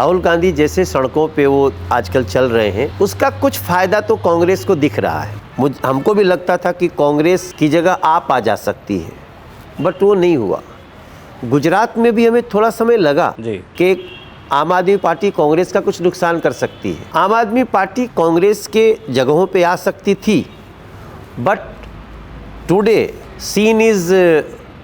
राहुल गांधी जैसे सड़कों पे वो आजकल चल रहे हैं, उसका कुछ फायदा तो कांग्रेस को दिख रहा है। हमको भी लगता था कि कांग्रेस की जगह आप आ जा सकती है, बट वो नहीं हुआ। गुजरात में भी हमें थोड़ा समय लगा कि आम आदमी पार्टी कांग्रेस का कुछ नुकसान कर सकती है। आम आदमी पार्टी कांग्रेस के जगहों पे आ सकती थी, but today scene is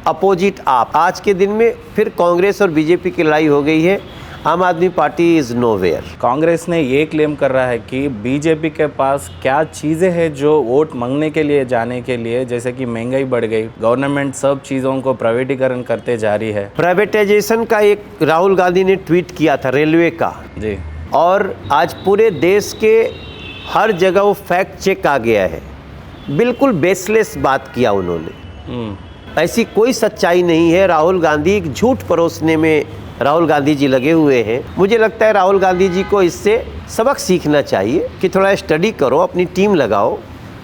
opposite आप। आज के दिन में फिर कांग्रेस और बीजेपी की लड़ाई हो गई है। आम Aadmi party is nowhere. Congress ने ये क्लेम कर रहा है कि बीजेपी के पास क्या चीज़ें हैं जो वोट मांगने के लिए जाने के लिए, जैसे कि महंगाई बढ़ गई, गवर्नमेंट सब चीज़ों को प्राइवेटीकरण करते जा रही है। प्राइवेटाइजेशन का एक राहुल गांधी ने ट्वीट किया था रेलवे का जी, और आज पूरे देश के हर जगह वो फैक्ट चेक आ गया है। बिल्कुल बेसलेस बात किया उन्होंने। ऐसी कोई सच्चाई नहीं है। राहुल गांधी झूठ परोसने में राहुल गांधी जी लगे हुए हैं। मुझे लगता है राहुल गांधी जी को इससे सबक सीखना चाहिए कि थोड़ा स्टडी करो, अपनी टीम लगाओ,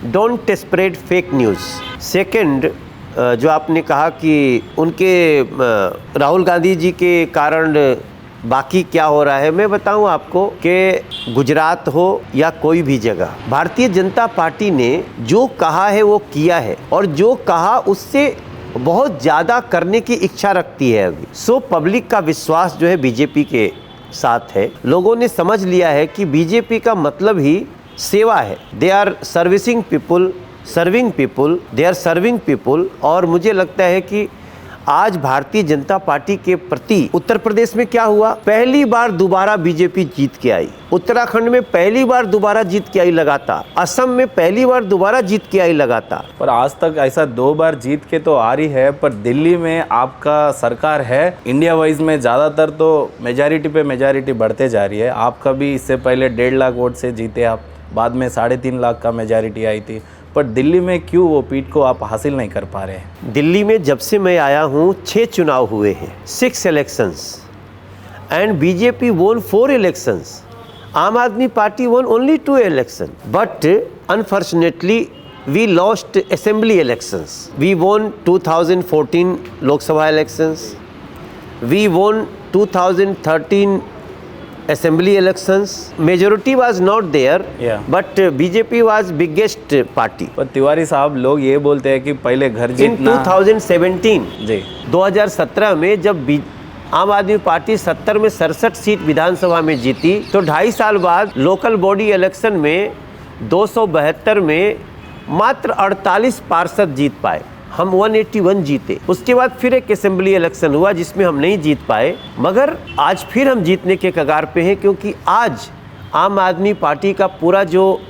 don't spread fake news. Second, जो आपने कहा कि उनके राहुल गांधी जी के कारण बाकी क्या हो रहा है, मैं बताऊं आपको कि गुजरात हो या कोई भी जगह, भारतीय जनता पार्टी ने जो कहा है वो किया है, और जो कहा उससे बहुत ज़्यादा करने की इच्छा रखती है अभी। सो पब्लिक का विश्वास जो है बीजेपी के साथ है। लोगों ने समझ लिया है कि बीजेपी का मतलब ही सेवा है। They are servicing people, serving people, they are serving people. और मुझे लगता है कि आज भारतीय जनता पार्टी के प्रति उत्तर प्रदेश में क्या हुआ, पहली बार दोबारा बीजेपी जीत के आई। उत्तराखंड में पहली बार दोबारा जीत के आई लगातार। असम में पहली बार दोबारा जीत के आई लगातार। पर आज तक ऐसा 2 बार जीत के तो आ रही है, पर दिल्ली में आपका सरकार है। इंडिया वाइज में ज़्यादातर तो मेजॉरिटी पे मेजॉरिटी बढ़ते जा रही है। आपका भी इससे पहले 1.5 लाख वोट से जीते आप, बाद में 3.5 लाख का मेजॉरिटी आई थी। पर दिल्ली में क्यों वो पीठ को आप हासिल नहीं कर पा रहे हैं? दिल्ली में जब से मैं आया हूँ 6 चुनाव हुए हैं, 6 इलेक्शंस, एंड बीजेपी वोन 4 इलेक्शंस। आम Aadmi Party won only 2 election, but unfortunately we lost assembly elections. We won 2014 Lok Sabha elections, we वोन 2013 assembly elections. Majority was not there, but BJP was biggest party. पर तिवारी साहब, लोग ये बोलते हैं कि पहले घर जीतना। In 2017 जी 2017 में जब आम आदमी पार्टी 70 में 67 सीट विधानसभा में जीती, तो 2.5 साल बाद लोकल बॉडी इलेक्शन में 272 में मात्र 48 पार्षद जीत पाए। हम 181 जीते। उसके बाद फिर एक असेंबली इलेक्शन हुआ जिसमें हम नहीं जीत पाए, मगर आज फिर हम जीतने के कगार पे हैं, क्योंकि आज आम आदमी पार्टी का पूरा जो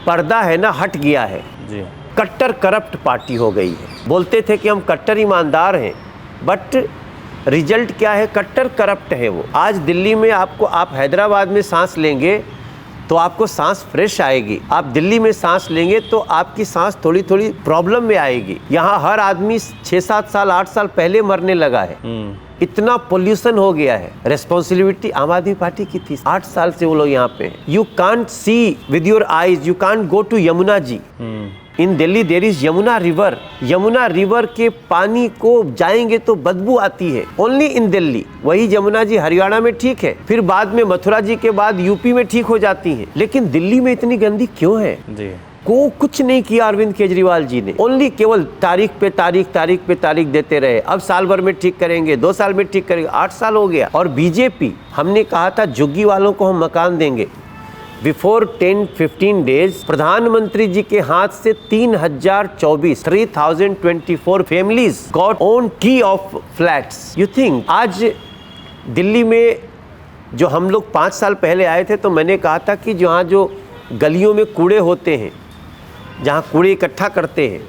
पर्दा है ना हट गया है जी। कट्टर करप्ट पार्टी हो गई है। बोलते थे कि हम कट्टर ईमानदार हैं, बट रिजल्ट क्या है, कट्टर करप्ट है वो। आज दिल्ली में आप हैदराबाद में सांस लेंगे तो आपको सांस फ्रेश आएगी। आप दिल्ली में सांस लेंगे तो आपकी सांस थोड़ी थोड़ी प्रॉब्लम में आएगी। यहाँ हर आदमी 6-7 साल 8 साल पहले मरने लगा है। इतना पोल्यूशन हो गया है। रेस्पॉन्सिबिलिटी आम आदमी पार्टी की थी। 8 साल से वो लोग यहाँ पे हैं। You can't see with your eyes, you can't go to Yamuna ji. In Delhi there is Yamuna river. Yamuna river के पानी को जाएंगे तो बदबू आती है, ओनली इन दिल्ली। वही यमुना जी हरियाणा में ठीक है, फिर बाद में मथुरा जी के बाद यूपी में ठीक हो जाती है, लेकिन दिल्ली में इतनी गंदी क्यों है जी? को कुछ नहीं किया अरविंद केजरीवाल जी ने। ओनली केवल तारीख पे तारीख देते रहे। अब साल भर में ठीक करेंगे, 2 साल में ठीक करेंगे, 8 साल हो गया। और बीजेपी, हमने कहा था झुग्गी वालों को हम मकान देंगे। बिफोर 10-15 डेज प्रधानमंत्री जी के हाथ से 3024 फैमिलीज गॉट ओन की ऑफ फ्लैट्स। यू थिंक आज दिल्ली में जो हम लोग 5 साल पहले आए थे, तो मैंने कहा था कि जहाँ जो गलियों में कूड़े होते हैं, जहाँ कूड़े इकट्ठा करते हैं,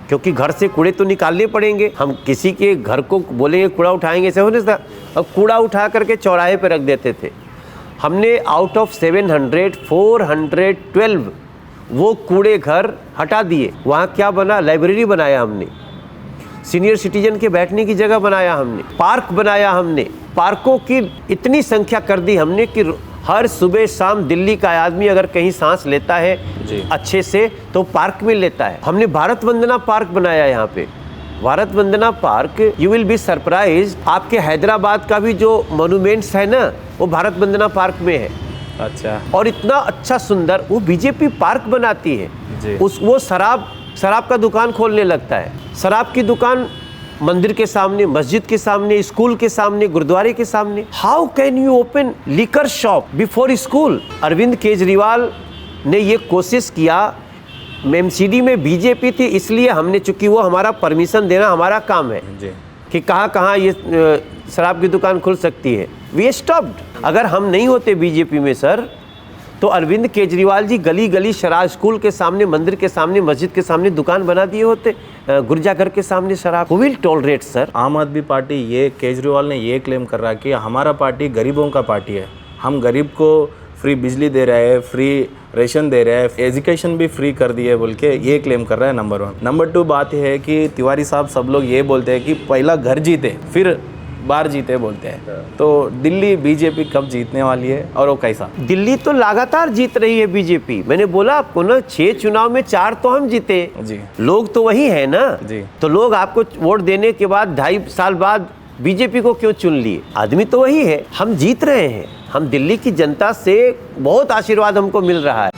क्योंकि घर से कूड़े तो निकालने पड़ेंगे। हम किसी के घर को बोलेंगे कूड़ा उठाएंगे, ऐसे होने से अब कूड़ा उठा करके चौराहे पे रख देते थे। हमने आउट ऑफ 700 412 वो कूड़े घर हटा दिए। वहाँ क्या बना, लाइब्रेरी बनाया हमने, सीनियर सिटीजन के बैठने की जगह बनाया हमने, पार्क बनाया हमने। पार्कों की इतनी संख्या कर दी हमने कि हर सुबह शाम दिल्ली का आदमी अगर कहीं सांस लेता है अच्छे से तो पार्क में लेता है। हमने भारत वंदना पार्क बनाया यहाँ पे। Bharat Vandana park, you will be surprise, आपके हैदराबाद का भी जो मोन्यूमेंट्स है ना, वो भारत वंदना पार्क में है। अच्छा। और इतना अच्छा सुंदर वो बीजेपी पार्क बनाती है। जी। वो शराब का दुकान खोलने लगता है। शराब की दुकान मंदिर के सामने, मस्जिद के सामने, स्कूल के सामने, गुरुद्वारे के सामने। How can you open liquor shop before school? Arvind Kejriwal ने ये कोशिश किया। एमसीडी में बीजेपी थी, इसलिए हमने, चूंकि वो हमारा परमिशन देना हमारा काम है जी। कि कहाँ ये शराब की दुकान खुल सकती है। We stopped. अगर हम नहीं होते बीजेपी में सर, तो अरविंद केजरीवाल जी गली गली शराब, स्कूल के सामने, मंदिर के सामने, मस्जिद के सामने दुकान बना दिए होते, गिरजाघर के सामने शराब। Who will tolerate sir? आम आदमी पार्टी, ये केजरीवाल ने ये क्लेम कर रहा है कि हमारा पार्टी गरीबों का पार्टी है, हम गरीब को फ्री बिजली दे रहे हैं, फ्री रेशन दे रहे हैं, एजुकेशन भी फ्री कर दिए बोल के ये क्लेम कर रहा है। नंबर 1। नंबर 2 बात है कि तिवारी साहब, सब लोग ये बोलते हैं कि पहला घर जीते फिर बार जीते बोलते हैं। तो दिल्ली बीजेपी कब जीतने वाली है और वो कैसा? दिल्ली तो लगातार जीत रही है बीजेपी। मैंने बोला आपको ना, 6 चुनाव में 4 तो हम जीते जी। लोग तो वही है ना जी। तो लोग आपको वोट देने के बाद 2.5 साल बाद बीजेपी को क्यों चुन लिए? आदमी तो वही है। हम जीत रहे हैं। हम दिल्ली की जनता से बहुत आशीर्वाद हमको मिल रहा है।